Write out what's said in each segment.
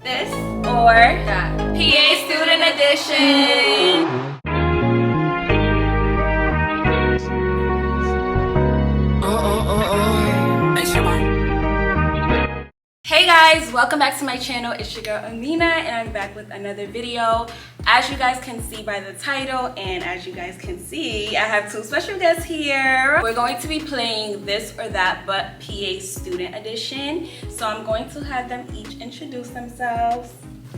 This or that. PA Student Edition. Hey guys, welcome back to my channel. It's your girl Amina and I'm back with another video. As you guys can see by the title and as you guys can see, I have two special guests here. We're going to be playing This or That but PA Student Edition. So I'm going to have them each introduce themselves.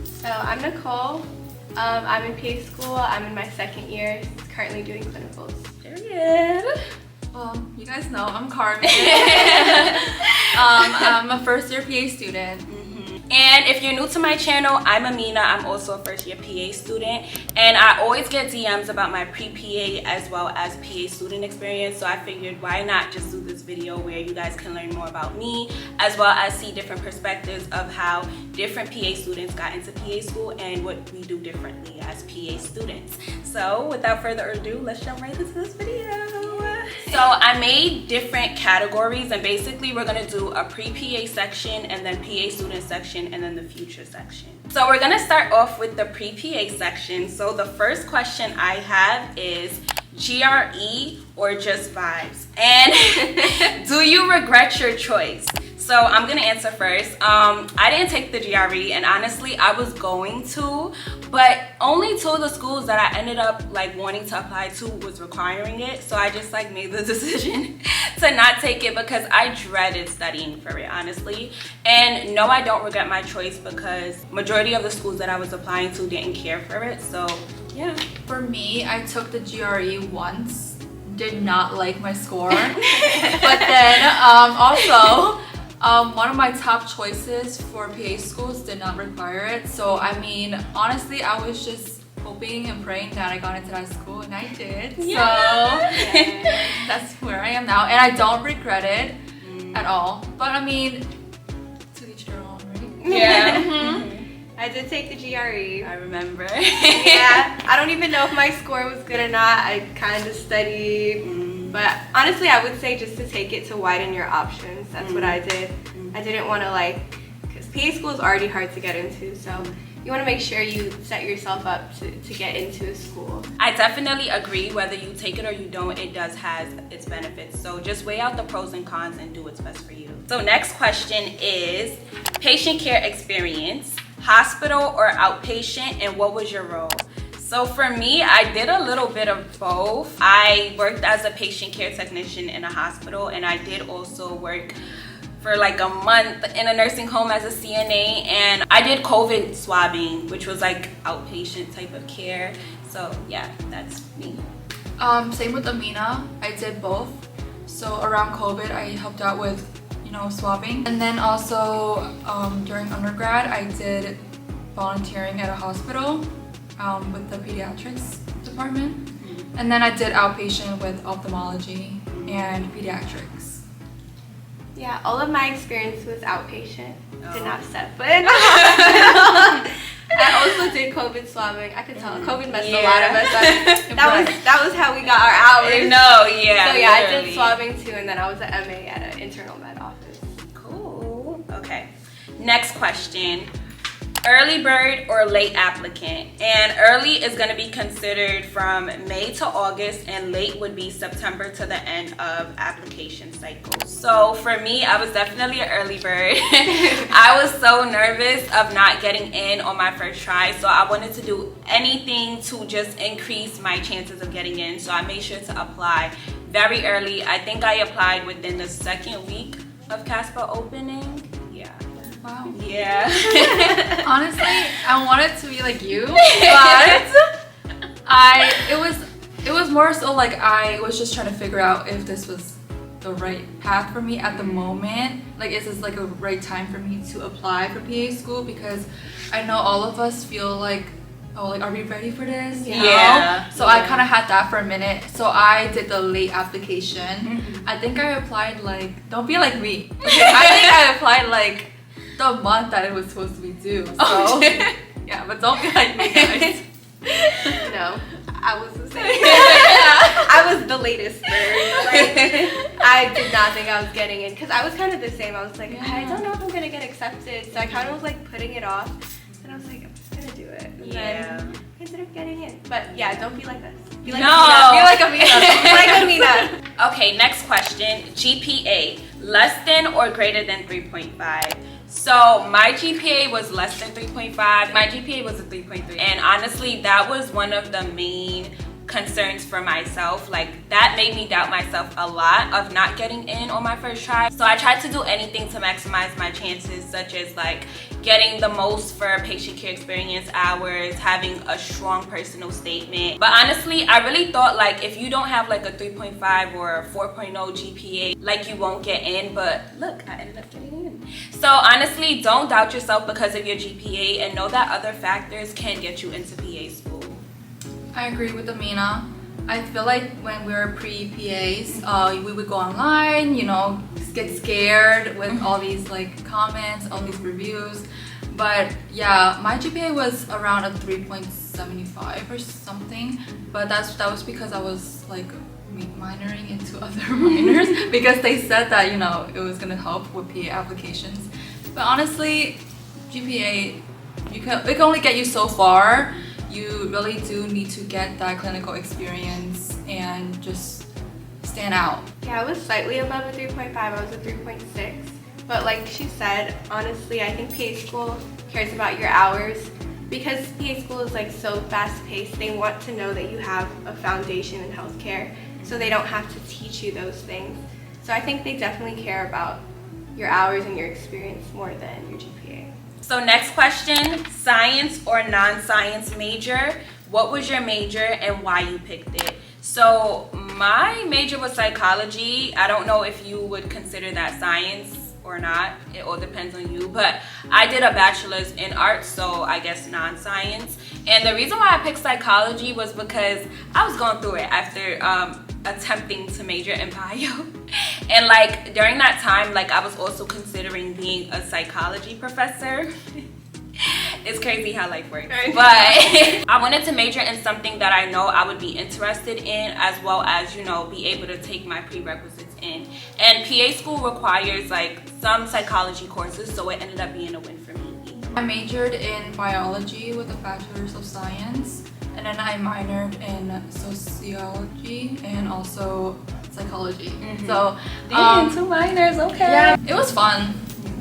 So I'm Nicole. I'm in PA school. I'm in my second year, currently doing clinicals. Period. Well, you guys know I'm Carmen. I'm a first year PA student. And if you're new to my channel, I'm Amina. I'm also a first year PA student. And I always get DMs about my pre-PA as well as PA student experience. So I figured why not just do this video where you guys can learn more about me as well as see different perspectives of how different PA students got into PA school and what we do differently as PA students. So without further ado, let's jump right into this video. So I made different categories and basically we're gonna do a pre-PA section and then PA student section and then the future section. So we're gonna start off with the pre-PA section. So the first question I have is GRE or just vibes? And do you regret your choice? So I'm gonna answer first. I didn't take the GRE and honestly I was going to, but only two of the schools that I ended up like wanting to apply to was requiring it. So I just like made the decision to not take it because I dreaded studying for it, honestly. And no, I don't regret my choice because majority of the schools that I was applying to didn't care for it. So yeah. For me, I took the GRE once, did not like my score. But then also, one of my top choices for PA schools did not require it. So I mean, honestly, I was just hoping and praying that I got into that school and I did. Yeah. So that's where I am now and I don't regret it at all. But I mean, to each their own, right? Yeah. I did take the GRE. I remember. Yeah, I don't even know if my score was good or not. I kind of studied. But honestly, I would say just to take it to widen your options. That's what I did. I didn't want to because PA school is already hard to get into. So you want to make sure you set yourself up to get into a school. I definitely agree. Whether you take it or you don't, it does have its benefits. So just weigh out the pros and cons and do what's best for you. So next question is patient care experience, hospital or outpatient, and what was your role? So for me, I did a little bit of both. I worked as a patient care technician in a hospital and I did also work for like a month in a nursing home as a CNA, and I did COVID swabbing, which was like outpatient type of care. So yeah, that's me. Same with Amina, I did both. So around COVID, I helped out with, swabbing. And then also during undergrad, I did volunteering at a hospital with the pediatrics department. And then I did outpatient with ophthalmology and pediatrics. Yeah, all of my experience was outpatient. Did not step foot in the hospital. I also did COVID swabbing. I could tell COVID messed a lot of us up. That was how we got our hours. No, yeah. So yeah, literally. I did swabbing too, and then I was an MA at an internal med office. Cool. Okay. Next question. Early bird or late applicant? And early is going to be considered from May to August and late would be September to the end of application cycle. So for me, I was definitely an early bird. I was so nervous of not getting in on my first try, so I wanted to do anything to just increase my chances of getting in. So I made sure to apply very early. I think I applied within the second week of CASPA opening. Yeah. Wow. Yeah. Honestly, I wanted to be like you, but it was more so like I was just trying to figure out if this was the right path for me at the moment. Like, is this like a right time for me to apply for PA school? Because I know all of us feel like, oh, like, are we ready for this? You know? Yeah. So I kind of had that for a minute. So I did the late application. I think I applied don't be like me. I think I applied the month that it was supposed to be due. So yeah, but don't be like me, guys. No, I was the same. I I was the latest bird. Like, I did not think I was getting in because I was kind of the same. I was like, I don't know if I'm gonna get accepted, so I kind of was like putting it off. And I was like, I'm just gonna do it. And then I ended up getting in. But yeah, don't be like us. Be like Amina. Be like Amina. Be like Amina. Okay, next question. GPA, less than or greater than 3.5? So my GPA was less than 3.5. My GPA was a 3.3. And honestly, that was one of the main concerns for myself. Like, that made me doubt myself a lot of not getting in on my first try. So I tried to do anything to maximize my chances, such as like getting the most for patient care experience hours, having a strong personal statement. But honestly, I really thought like if you don't have like a 3.5 or a 4.0 GPA, like you won't get in. But look, I ended up getting in. So honestly, don't doubt yourself because of your GPA, and know that other factors can get you into PA school. I agree with Amina. I feel like when we were pre-PAs, we would go online, you know, get scared with all these like comments, all these reviews. But yeah, my GPA was around a 3.75 or something. But that was because I was like minoring into other minors because they said that, you know, it was gonna help with PA applications. But honestly, GPA, it can only get you so far. You really do need to get that clinical experience and just stand out. Yeah, I was slightly above a 3.5. I was a 3.6. But like she said, honestly, I think PA school cares about your hours because PA school is like so fast-paced. They want to know that you have a foundation in healthcare, so they don't have to teach you those things. So I think they definitely care about your hours and your experience more than your GPA. So next question, science or non-science major? What was your major and why you picked it? So my major was psychology. I don't know if you would consider that science or not. It all depends on you. But I did a bachelor's in arts, so I guess non-science. And the reason why I picked psychology was because I was going through it after attempting to major in bio. And like during that time, like I was also considering being a psychology professor. It's crazy how life works. But I wanted to major in something that I know I would be interested in, as well as, you know, be able to take my prerequisites in. And PA school requires like some psychology courses, so it ended up being a win for me. I majored in biology with a bachelor's of science, and then I minored in sociology and also psychology. So two minors, okay. Yeah, it was fun.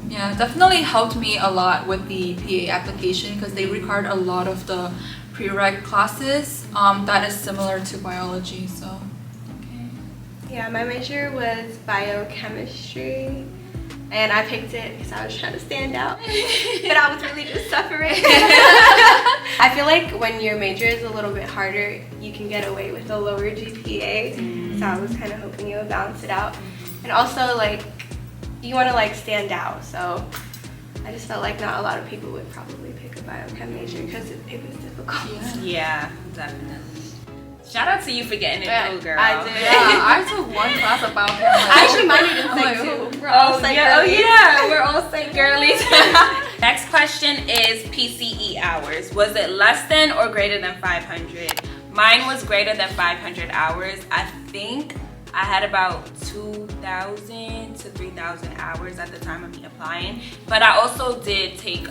Yeah, definitely helped me a lot with the PA application because they required a lot of the prereq classes that is similar to biology. So yeah, my major was biochemistry. And I picked it because I was trying to stand out, but I was really just suffering. I feel like when your major is a little bit harder, you can get away with a lower GPA. So I was kind of hoping you would balance it out. And also, like, you want to like stand out. So I just felt like not a lot of people would probably pick a biochem major because it was difficult. Yeah, definitely. Shout out to you for getting it through, girl. I did. yeah, I took one class about him. I actually minored in psych too. We're all psych girlies. Yeah, we're all psych girlies. Next question is PCE hours. Was it less than or greater than 500? Mine was greater than 500 hours. I think I had about 2,000 to 3,000 hours at the time of me applying. But I also did take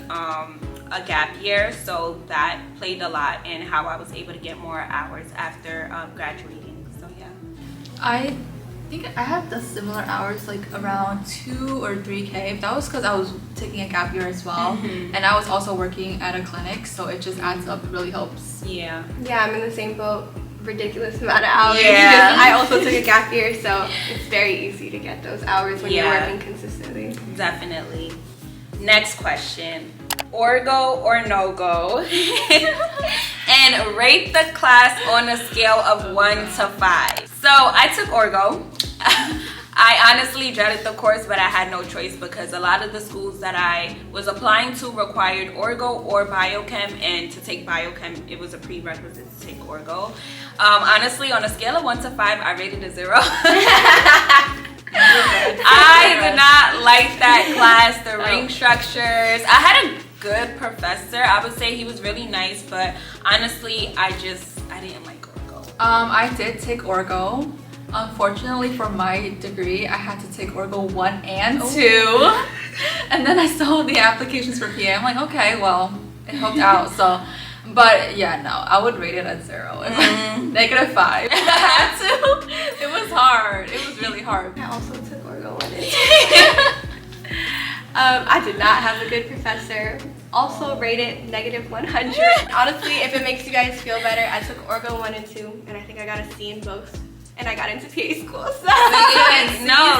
a gap year, so that played a lot in how I was able to get more hours after graduating. So yeah. I think I had the similar hours, like around 2 or 3K. That was because I was taking a gap year as well, and I was also working at a clinic, so it just adds up. It really helps. Yeah. Yeah, I'm in the same boat. Ridiculous amount of hours. Yeah. I also took a gap year, so it's very easy to get those hours when you're working consistently. Definitely. Next question. Orgo or no-go? And rate the class on a scale of 1 to 5. So I took Orgo. I honestly dreaded the course, but I had no choice because a lot of the schools that I was applying to required Orgo or biochem, and to take biochem, it was a prerequisite to take Orgo. Honestly, on a scale of 1 to 5, I rated a 0. I did not like that class, the ring structures. I had a good professor. I would say he was really nice, but honestly, I didn't like Orgo. I did take Orgo. Unfortunately for my degree, I had to take Orgo 1 and 2. And then I saw the applications for PA. I'm like, okay, well, it helped out. So, but yeah, no, I would rate it at 0. -5. I had to. It was hard. It was really hard. I also took Orgo 1 and 2. I did not have a good professor. Also rated -100. Honestly, if it makes you guys feel better, I took Orgo 1 and 2, and I think I got a C in both. And I got into PA school. So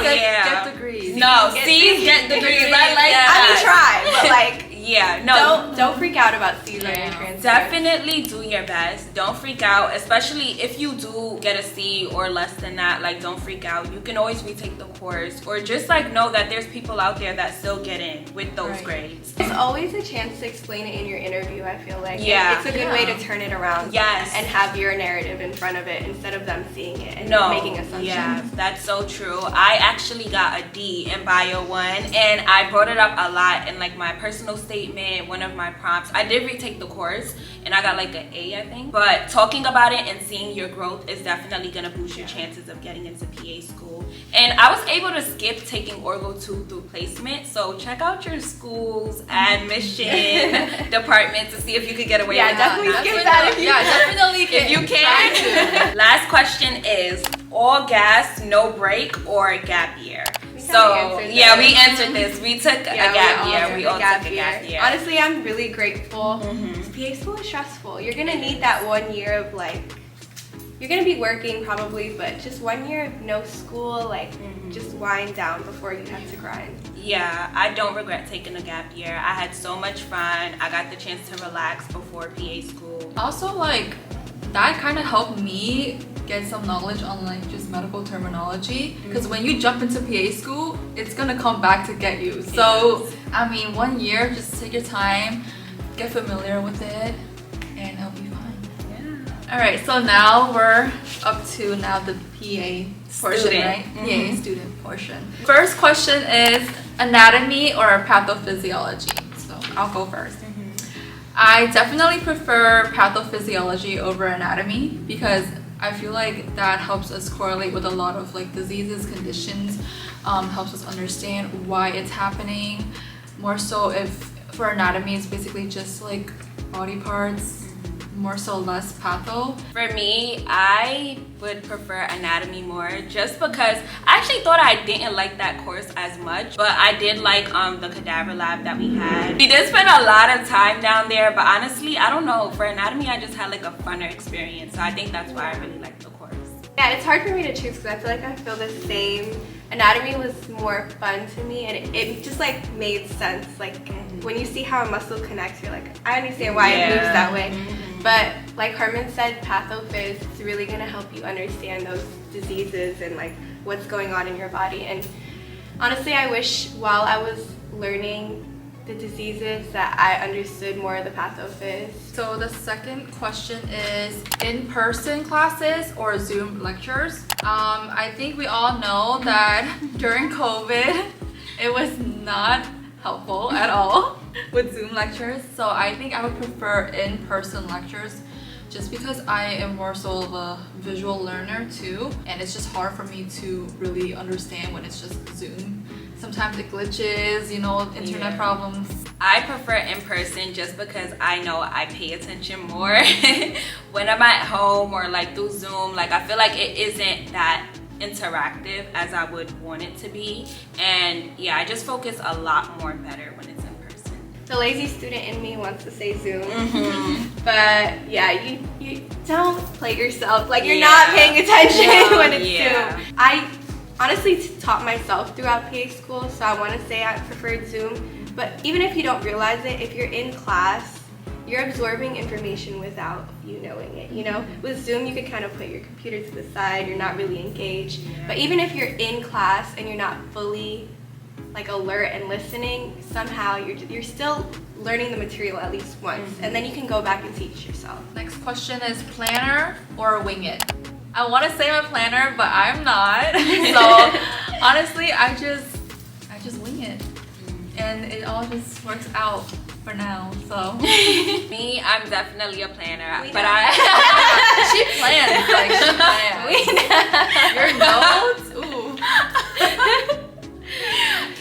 get degrees. No, C's get degrees. I mean, try, but like, yeah, no. Don't freak out about C's on your transcript. Definitely do your best. Don't freak out, especially if you do get a C or less than that. Like, don't freak out. You can always retake the course, or just like know that there's people out there that still get in with those grades. There's always a chance to explain it in your interview. I feel like it's a good way to turn it around. Yes, and have your narrative in front of it instead of them seeing it and making assumptions. Yeah, that's so true. I actually got a D in Bio 1, and I brought it up a lot in like my personal statement, one of my prompts. I did retake the course and I got like an A, I think. But talking about it and seeing your growth is definitely gonna boost your chances of getting into PA school. And I was able to skip taking Orgo 2 through placement. So check out your school's admission department to see if you could get away with that. Definitely skip that if you can. Last question is all gas, no break, or gap year? So yeah, we answered this. We took a gap year. We all took a gap year. Honestly, I'm really grateful. PA school is stressful. You're gonna need that 1 year of like, you're gonna be working probably, but just 1 year of no school, like just wind down before you have to grind. Yeah, I don't regret taking a gap year. I had so much fun. I got the chance to relax before PA school. Also, like, that kind of helped me get some knowledge on like just medical terminology, because when you jump into PA school, it's gonna come back to get you. So I mean, 1 year, just take your time, get familiar with it, and it'll be fine. All right, so now we're up to the PA portion, right? PA student portion. First question is anatomy or pathophysiology. So I'll go first. I definitely prefer pathophysiology over anatomy because I feel like that helps us correlate with a lot of like diseases, conditions, helps us understand why it's happening. More so if for anatomy, it's basically just like body parts, more so less patho. For me, I would prefer anatomy more just because I actually thought I didn't like that course as much, but I did like the cadaver lab that we had. We did spend a lot of time down there, but honestly, I don't know, for anatomy I just had like a funner experience, so I think that's why I really liked the course. Yeah, it's hard for me to choose because I feel like I feel the same. Anatomy was more fun to me, and it just like made sense. Like when you see how a muscle connects, you're like, I understand why it moves that way. But like Harmon said, pathophys is really gonna help you understand those diseases and like what's going on in your body. And honestly, I wish while I was learning the diseases that I understood more of the pathophys. So the second question is in-person classes or Zoom lectures? I think we all know that during COVID, it was not helpful at all with Zoom lectures. So I think I would prefer in-person lectures just because I am more so of a visual learner too. And it's just hard for me to really understand when it's just Zoom. Sometimes it glitches, you know, internet problems. I prefer in person just because I know I pay attention more when I'm at home or like through Zoom. Like I feel like it isn't that interactive as I would want it to be. And yeah, I just focus a lot more better when it's in person. The lazy student in me wants to say Zoom. But yeah, you don't play yourself. Like you're not paying attention when it's Zoom. I honestly taught myself throughout PA school, so I want to say I preferred Zoom. But even if you don't realize it, if you're in class, you're absorbing information without you knowing it, you know? With Zoom, you can kind of put your computer to the side, you're not really engaged. But even if you're in class and you're not fully like alert and listening, somehow you're still learning the material at least once, and then you can go back and teach yourself. Next question is planner or wing it? I want to say I'm a planner, but I'm not. So honestly, I just wing it, and it all just works out for now. So Me, I'm definitely a planner, We but know. She plans, like she plans. Your notes? Ooh.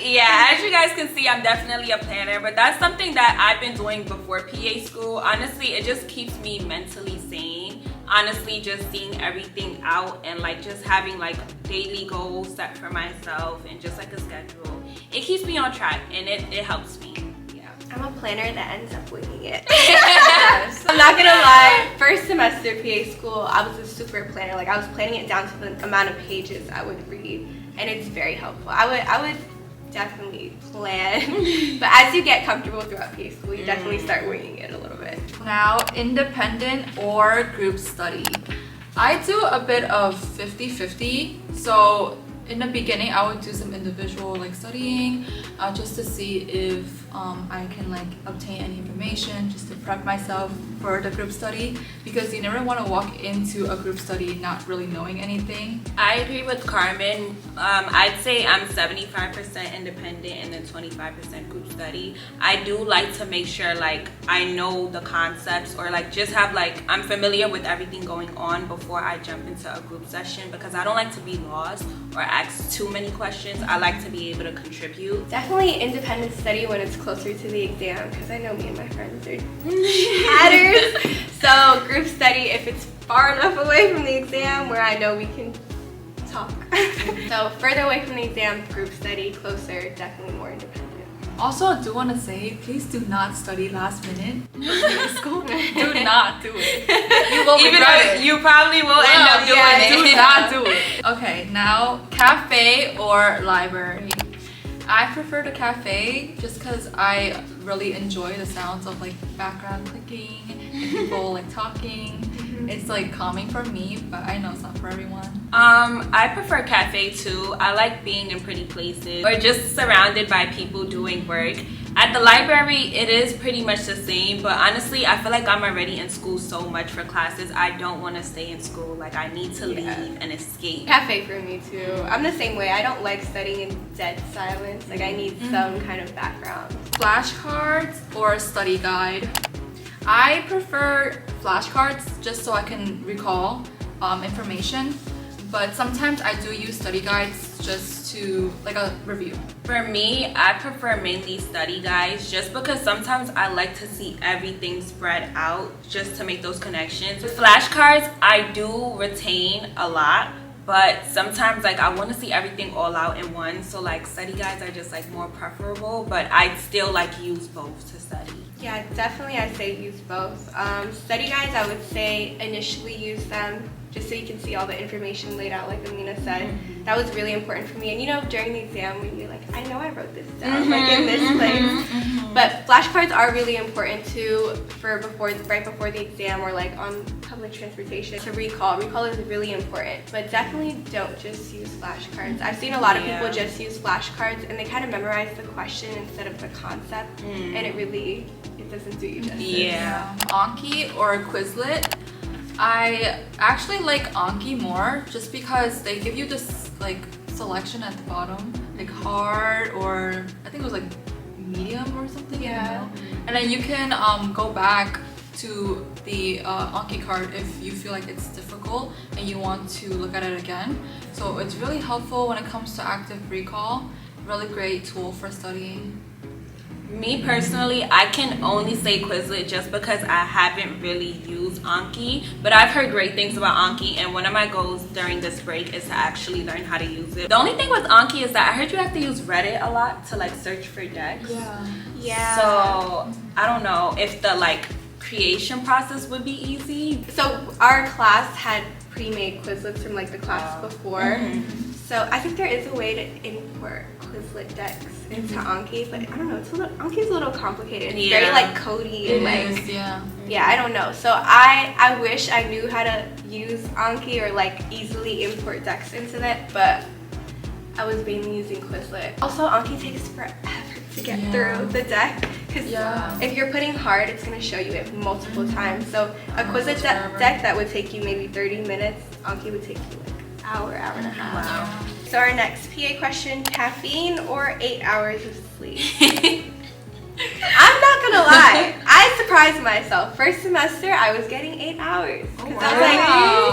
Yeah, as you guys can see, I'm definitely a planner, but that's something that I've been doing before PA school. Honestly, it just keeps me mentally sane. Honestly, just seeing everything out and like just having like daily goals set for myself and just like a schedule. It keeps me on track and it helps me. Yeah. I'm a planner that ends up winging it. Yes. I'm not gonna lie, first semester PA school, I was a super planner. Like I was planning it down to the amount of pages I would read, and it's very helpful. I would definitely plan, but as you get comfortable throughout PA school, you definitely start winging it a little bit. Now, independent or group study. I do a bit of 50-50. So in the beginning, I would do some individual like studying just to see if I can like obtain any information just to prep myself for the group study, because you never want to walk into a group study not really knowing anything. I agree with Carmen. I'd say I'm 75% independent and then 25% group study. I do like to make sure like I know the concepts or like just have like I'm familiar with everything going on before I jump into a group session, because I don't like to be lost or ask too many questions. I like to be able to contribute. Definitely independent study when it's closer to the exam, because I know me and my friends are chatters. So group study if it's far enough away from the exam where I know we can talk. So further away from the exam, group study. Closer, definitely more independent. Also, I do want to say, please do not study last minute in school. Do not do it. You will Even regret though it. you probably will end up doing Yeah, it. do not do it. Okay, now cafe or library. I prefer the cafe just because I really enjoy the sounds of like background clicking and people like talking. It's like calming for me, but I know it's not for everyone. I prefer cafe too. I like being in pretty places or just surrounded by people doing work. At the library, it is pretty much the same, but honestly, I feel like I'm already in school so much for classes. I don't want to stay in school. Like, I need to leave and escape. Cafe for me too. I'm the same way. I don't like studying in dead silence. Like I need some kind of background. Flashcards or study guide. I prefer flashcards just so I can recall information, but sometimes I do use study guides just to like a review. For me, I prefer mainly study guides just because sometimes I like to see everything spread out just to make those connections. With flashcards, I do retain a lot, but sometimes like I want to see everything all out in one, so like study guides are just like more preferable, but I still like use both to study. Yeah, definitely I say use both. Study guides, I would say initially use them just so you can see all the information laid out like Amina said. That was really important for me. And you know, during the exam when you're like, I know I wrote this down like in this place. But flashcards are really important too for right before the exam or like on public transportation to recall. Recall is really important, but definitely don't just use flashcards. I've seen a lot of people just use flashcards and they kind of memorize the question instead of the concept, and it doesn't do you justice. Yeah. Anki or Quizlet. I actually like Anki more just because they give you this like selection at the bottom, like hard or I think it was like medium or something. Yeah. And then you can go back to the Anki card if you feel like it's difficult and you want to look at it again. So it's really helpful when it comes to active recall. Really great tool for studying. Me personally, I can only say Quizlet just because I haven't really used Anki, but I've heard great things about Anki, and one of my goals during this break is to actually learn how to use it. The only thing with Anki is that I heard you have to use Reddit a lot to like search for decks. Yeah. So I don't know if the like creation process would be easy. So our class had pre-made Quizlets from like the class before. So I think there is a way to import Quizlet decks into Anki, but I don't know, Anki's a little complicated. It's very like codey and like yeah, I don't know. So I wish I knew how to use Anki or like easily import decks into that, but I was mainly using Quizlet. Also, Anki takes forever to get through the deck because if you're putting hard, it's going to show you it multiple times. So a Quizlet deck that would take you maybe 30 minutes, Anki would take you like hour and a half. Wow. So our next PA question, caffeine or 8 hours of sleep? I'm not not gonna lie. I surprised myself. First semester, I was getting 8 hours. Because I was like,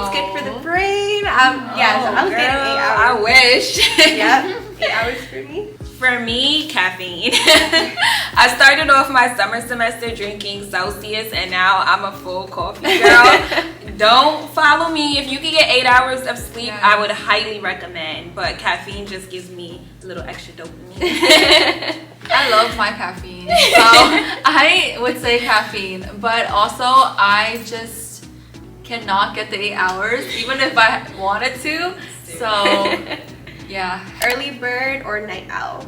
it's good for the brain. So I was getting 8 hours. I wish. Yep, 8 hours for me. For me, caffeine. I started off my summer semester drinking Celsius, and now I'm a full coffee girl. Don't follow me. If you can get 8 hours of sleep, I would highly recommend. But caffeine just gives me a little extra dopamine. I love my caffeine. So I would say caffeine, but also I just cannot get the 8 hours, even if I wanted to. So yeah. Early bird or night owl?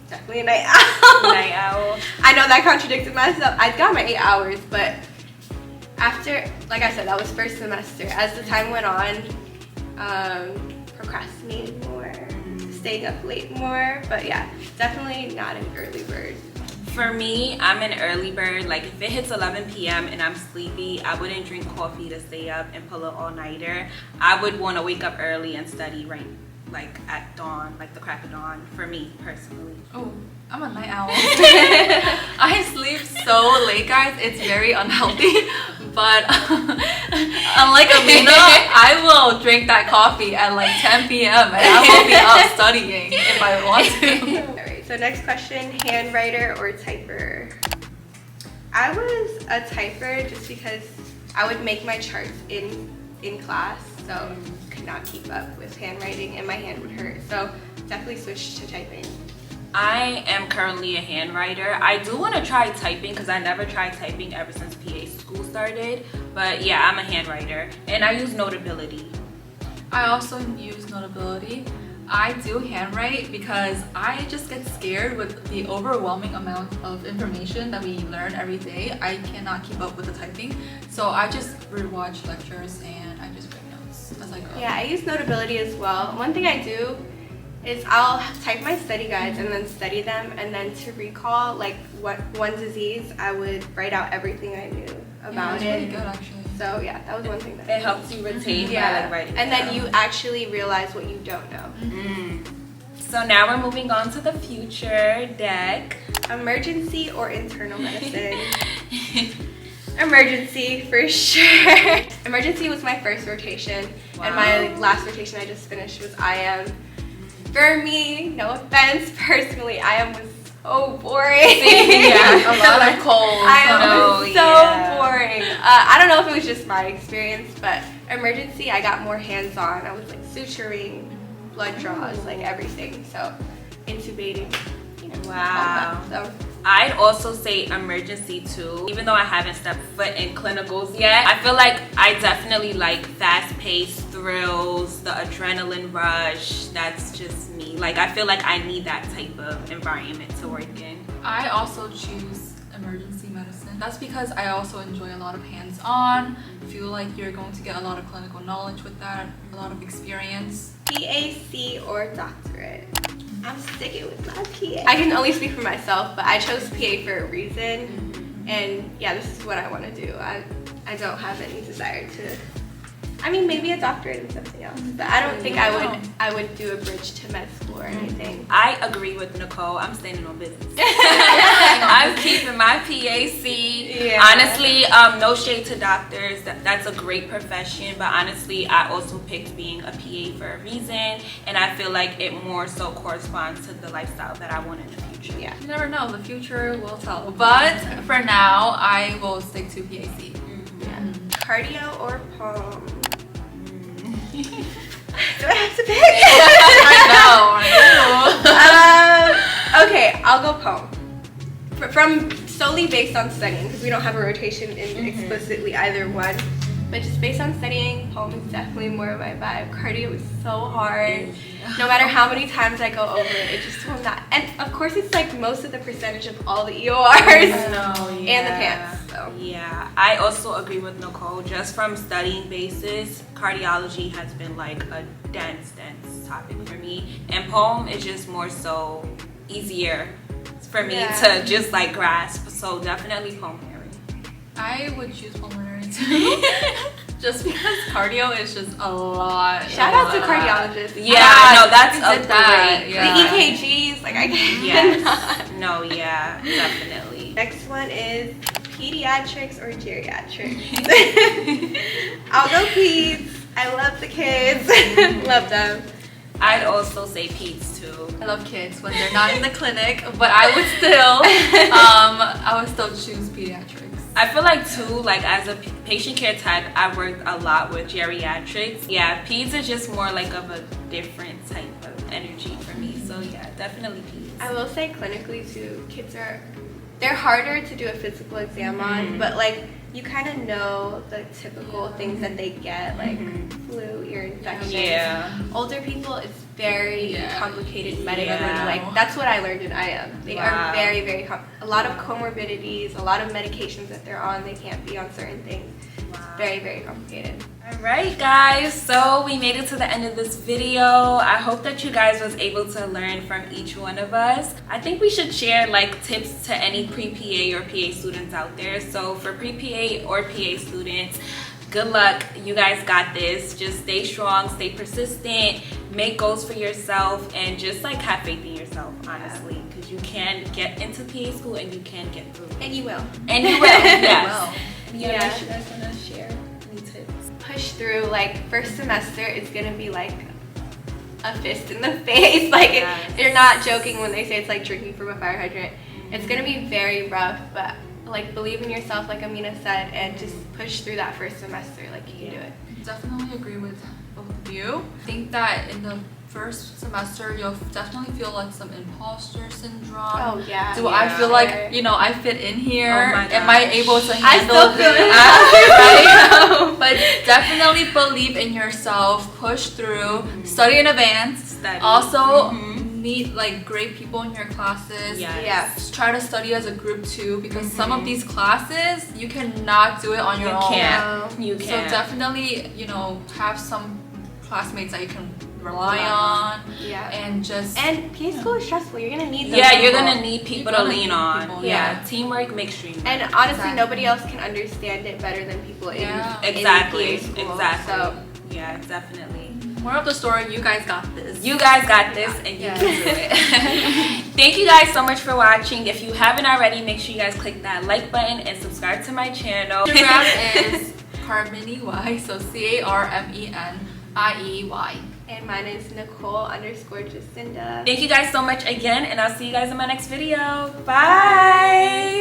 Definitely a night owl. Night owl. I know that contradicted myself. I got my 8 hours, but after, like I said, that was first semester. As the time went on, procrastinated more, staying up late more, but yeah, definitely not an early bird. For me, I'm an early bird. Like if it hits 11 p.m. and I'm sleepy, I wouldn't drink coffee to stay up and pull an all-nighter. I would want to wake up early and study right like at dawn, like the crack of dawn, for me personally. Oh, I'm a night owl. I sleep so late, guys. It's very unhealthy. But unlike Amina, I will drink that coffee at like 10 p.m. and I will be up studying if I want to. Alright, so next question, handwriter or typer? I was a typer just because I would make my charts in class, so could not keep up with handwriting and my hand would hurt. So definitely switched to typing. I am currently a handwriter. I do want to try typing because I never tried typing ever since PA school started. But yeah, I'm a handwriter and I use Notability. I also use Notability. I do handwrite because I just get scared with the overwhelming amount of information that we learn every day. I cannot keep up with the typing. So I just rewatch lectures and I just write notes as I go. Yeah, I use Notability as well. One thing I do is I'll type my study guides and then study them, and then to recall like what one disease, I would write out everything I knew about it's it. really good actually. So yeah, that was one thing that It helps you retain by like writing and it then down. you actually realize what you don't know. So now we're moving on to the future deck. Emergency or internal medicine? Emergency for sure. Emergency was my first rotation, and my last rotation I just finished was IM. For me, no offense, personally, IM was so boring. Yeah, a lot of colds. IM was so boring. I don't know if it was just my experience, but emergency, I got more hands-on. I was like suturing, blood draws, like everything. So intubating, you know, Wow. all that. So I'd also say emergency too. Even though I haven't stepped foot in clinicals yet, I feel like I definitely like fast-paced thrills, the adrenaline rush. That's just me. Like I feel like I need that type of environment to work in. I also choose emergency medicine. That's because I also enjoy a lot of hands-on. I feel like you're going to get a lot of clinical knowledge with that, a lot of experience. PAC or doctorate? I'm sticking with my PA. I can only speak for myself, but I chose PA for a reason. And yeah, this is what I want to do. I don't have any desire to, I mean, maybe a doctorate in something else, but I don't think I would do a bridge to med school or anything. I agree with Nicole. I'm standing on business. I'm keeping my PAC. Yeah. Honestly, no shade to doctors. That's a great profession, but honestly, I also picked being a PA for a reason, and I feel like it more so corresponds to the lifestyle that I want in the future. Yeah. You never know, the future will tell. But for now, I will stick to PAC. Cardio or palm? Do I have to pick? I know. Okay, I'll go poem. From solely based on studying, because we don't have a rotation in explicitly either one. But just based on studying, poem is definitely more of my vibe. Cardio is so hard. No matter how many times I go over it, it just will not. And of course, it's like most of the percentage of all the EORs and the pants. So. Yeah, I also agree with Nicole. Just from studying basis, cardiology has been like a dense topic for me. And poem is just more so easier for me to just like grasp. So definitely pulmonary. I would choose pulmonary too. Just because cardio is just a lot. Shout out to cardiologists. Yeah, no, that's a that. great. The EKGs, like I can't. Yes. No, yeah, definitely. Next one is pediatrics or geriatrics. I'll go peds. I love the kids. Love them. I'd also say peds too. I love kids when they're not in the clinic, but I would still choose pediatrics. I feel like too, like as a patient care tech, I worked a lot with geriatrics. Yeah, peds is just more like of a different type of energy for me. So yeah, definitely peds. I will say clinically too, they're harder to do a physical exam on, but like you kind of know the typical things that they get, like flu, ear infections. Yeah. Older people, it's very complicated medically. Yeah. Like that's what I learned in IM. They are very, very a lot of comorbidities, a lot of medications that they're on. They can't be on certain things. Very, very complicated. Alright guys, so we made it to the end of this video. I hope that you guys was able to learn from each one of us. I think we should share like tips to any pre-PA or PA students out there. So for pre-PA or PA students, good luck. You guys got this. Just stay strong, stay persistent, make goals for yourself, and just like have faith in yourself, honestly. Because you can get into PA school and you can get through it. And you will. And you will, yes. Yeah. You guys want to share any tips? Push through. Like first semester is gonna be like a fist in the face. Like they're not joking when they say it's like drinking from a fire hydrant. It's gonna be very rough, but like believe in yourself, like Amina said, and just push through that first semester. Like you can do it. Definitely agree with both of you. I think that in the first semester you'll definitely feel like some imposter syndrome. Oh yeah. Do I feel like, you know, I fit in here? Am I able to handle I still feel this? right? But definitely believe in yourself, push through, study in advance. Also meet like great people in your classes. Yes. Try to study as a group too, because some of these classes you cannot do it on your own. You So can't. definitely, you know, have some classmates that you can rely on. Yeah. And just And PA school is stressful. You're gonna need those Yeah, you're people. gonna need people to lean on. people, Yeah, teamwork makes dream work. And honestly, Exactly. nobody else can understand it better than people in Exactly, PA school. exactly. So Yeah, definitely. moral of the story, you guys got this. You guys got this, and you can do it. Thank you guys so much for watching. If you haven't already, make sure you guys click that like button and subscribe to my channel. Instagram is Carmeniey, so CARMENIEY. and mine is Nicole_Jacinda. Thank you guys so much again, and I'll see you guys in my next video. Bye!